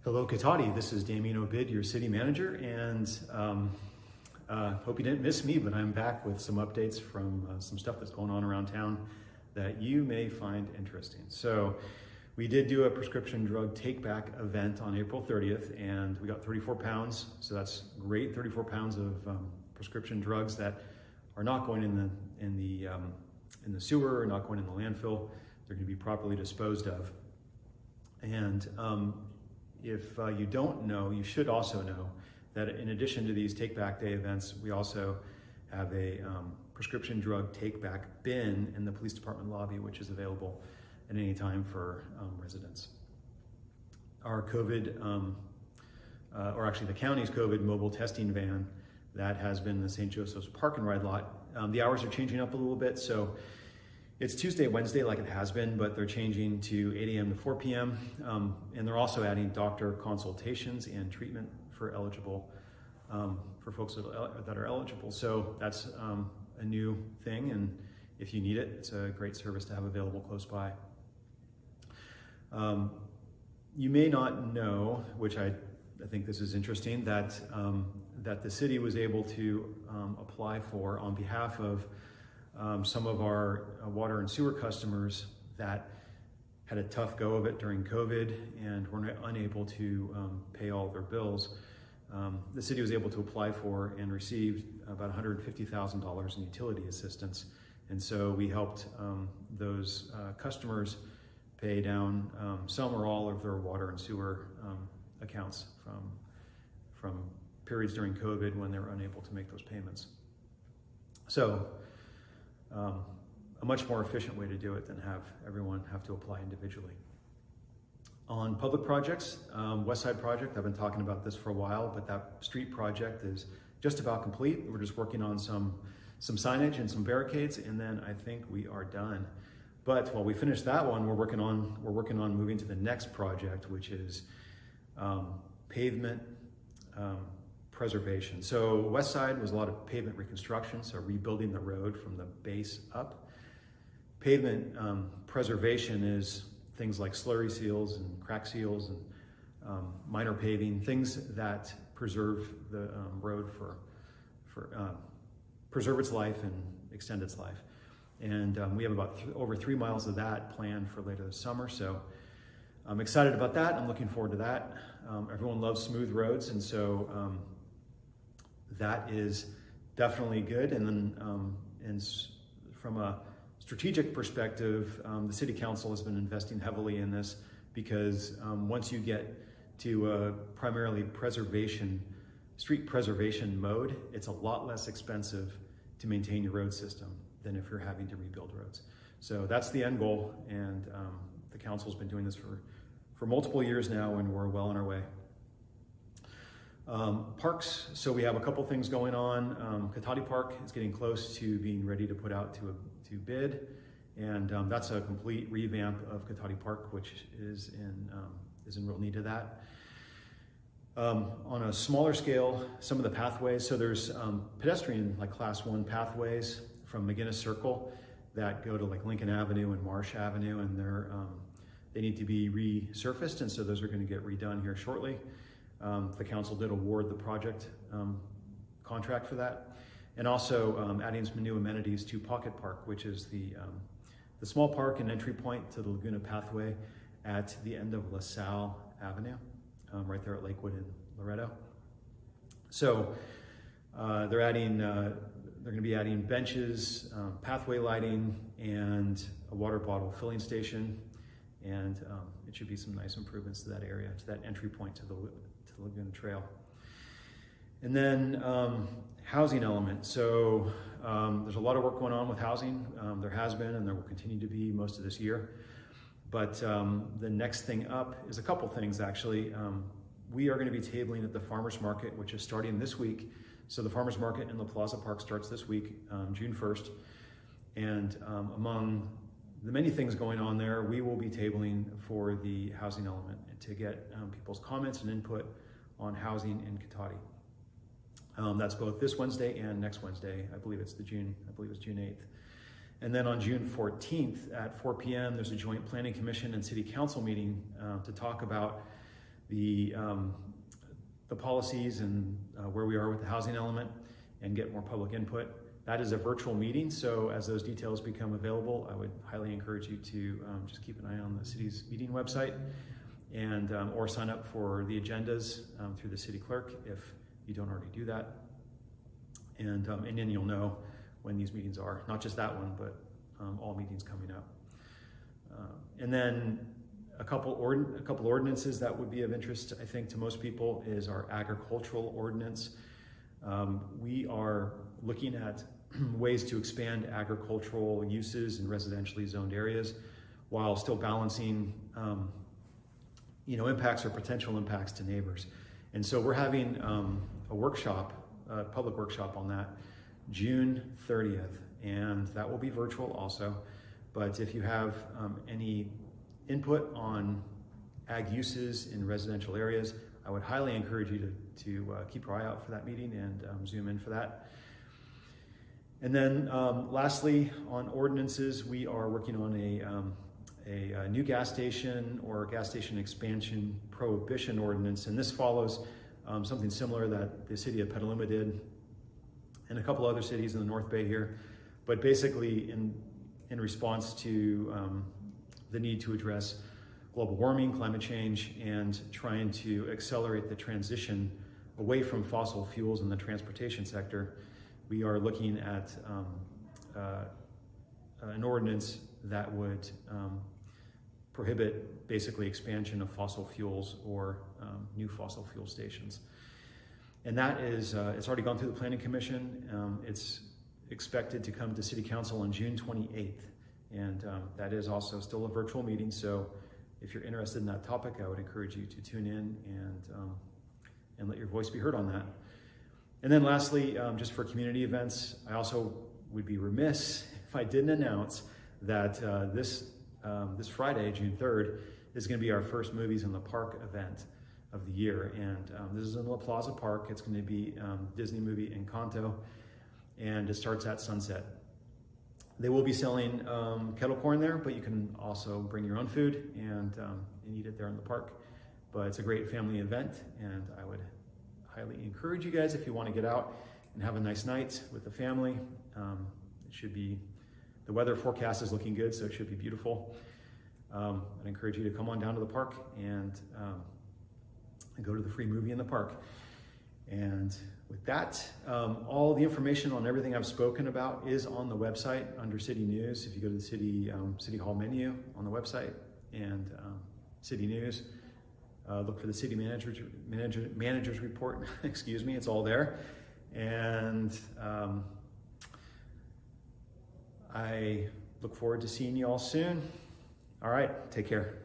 Hello, Cotati. This is Damien O'Bid, your city manager, and hope you didn't miss me, but I'm back with some updates from some stuff that's going on around town that you may find interesting. So we did do a prescription drug take-back event on April 30th, and we got 34 pounds, so that's great, 34 pounds of prescription drugs that are not going in the sewer, or not going in the landfill. They're going to be properly disposed of. And if you don't know, you should also know that in addition to these take-back day events, we also have a prescription drug take-back bin in the police department lobby, which is available at any time for residents. Our COVID, or actually the county's COVID mobile testing van that has been in the St. Joseph's Park and Ride lot, the hours are changing up a little bit. So it's Tuesday, Wednesday like it has been, but they're changing to 8 a.m. to 4 p.m. And they're also adding doctor consultations and treatment for eligible, for folks that are eligible. So that's a new thing, and if you need it, it's a great service to have available close by. You may not know, which I think this is interesting, that that the city was able to apply for on behalf of some of our water and sewer customers that had a tough go of it during COVID and were unable to pay all their bills. The city was able to apply for and received about $150,000 in utility assistance. And so we helped those customers pay down some or all of their water and sewer accounts from periods during COVID when they were unable to make those payments. So a much more efficient way to do it than have everyone have to apply individually. On public projects, West Side project, I've been talking about this for a while, but that street project is just about complete. We're just working on some signage and some barricades, and then I think we are done. But while we finish that one, we're working on moving to the next project, which is pavement preservation. So West Side was a lot of pavement reconstruction, so rebuilding the road from the base up. Pavement preservation is things like slurry seals and crack seals and minor paving, things that preserve the road preserve its life and extend its life. And we have about over 3 miles of that planned for later this summer. So I'm excited about that. I'm looking forward to that. Everyone loves smooth roads, and so that is definitely good. And then from a strategic perspective, the City Council has been investing heavily in this because once you get to primarily street preservation mode, it's a lot less expensive to maintain your road system than if you're having to rebuild roads. So that's the end goal, and the council's been doing this for multiple years now, and we're well on our way. Parks, so we have a couple things going on. Cotati Park is getting close to being ready to put out to bid, and that's a complete revamp of Cotati Park, which is in real need of that. On a smaller scale, some of the pathways, so there's pedestrian, like Class 1 pathways from McGinnis Circle that go to like Lincoln Avenue and Marsh Avenue, and they need to be resurfaced, and so those are going to get redone here shortly. The council did award the project contract for that, and also adding some new amenities to Pocket Park, which is the small park and entry point to the Laguna Pathway at the end of LaSalle Avenue, right there at Lakewood and Loretto. So they're going to be adding benches, pathway lighting, and a water bottle filling station, and it should be some nice improvements to that area, to that entry point to the Laguna Trail. And then housing element. So there's a lot of work going on with housing. There has been, and there will continue to be most of this year. But the next thing up is a couple things, actually. We are going to be tabling at the Farmers Market, which is starting this week. So the Farmers Market in La Plaza Park starts this week, June 1st. And among the many things going on there, we will be tabling for the housing element to get people's comments and input on housing in Cotati. That's both this Wednesday and next Wednesday. I believe it's June 8th. And then on June 14th at 4 p.m., there's a joint planning commission and city council meeting to talk about the policies and where we are with the housing element and get more public input. That is a virtual meeting, so as those details become available, I would highly encourage you to just keep an eye on the city's meeting website and or sign up for the agendas through the city clerk if you don't already do that. And then you'll know when these meetings are, not just that one, but all meetings coming up. And then a couple ordinances that would be of interest, I think, to most people is our agricultural ordinance. We are looking at ways to expand agricultural uses in residentially zoned areas while still balancing impacts or potential impacts to neighbors. And so we're having a workshop, a public workshop on that, June 30th, and that will be virtual also. But if you have any input on ag uses in residential areas, I would highly encourage you to keep your eye out for that meeting and zoom in for that. And then lastly, on ordinances, we are working on a new gas station or gas station expansion prohibition ordinance, and this follows something similar that the city of Petaluma did and a couple other cities in the North Bay here, but basically in response to the need to address global warming, climate change, and trying to accelerate the transition away from fossil fuels in the transportation sector. We are looking at an ordinance that would prohibit basically expansion of fossil fuels or new fossil fuel stations. And that is, it's already gone through the Planning Commission. It's expected to come to City Council on June 28th. And that is also still a virtual meeting. So if you're interested in that topic, I would encourage you to tune in and let your voice be heard on that. And then lastly, just for community events, I also would be remiss if I didn't announce that this Friday, June 3rd, is going to be our first Movies in the Park event of the year. And this is in La Plaza Park. It's going to be Disney movie Encanto, and it starts at sunset. They will be selling kettle corn there, but you can also bring your own food and eat it there in the park. But it's a great family event, and I would highly encourage you guys, if you want to get out and have a nice night with the family. It should be, the weather forecast is looking good, so it should be beautiful. I'd encourage you to come on down to the park and go to the free movie in the park. And with that, all the information on everything I've spoken about is on the website under City News. If you go to the City Hall menu on the website and City News, look for the City Manager's Report, excuse me, it's all there. And I look forward to seeing you all soon. All right, take care.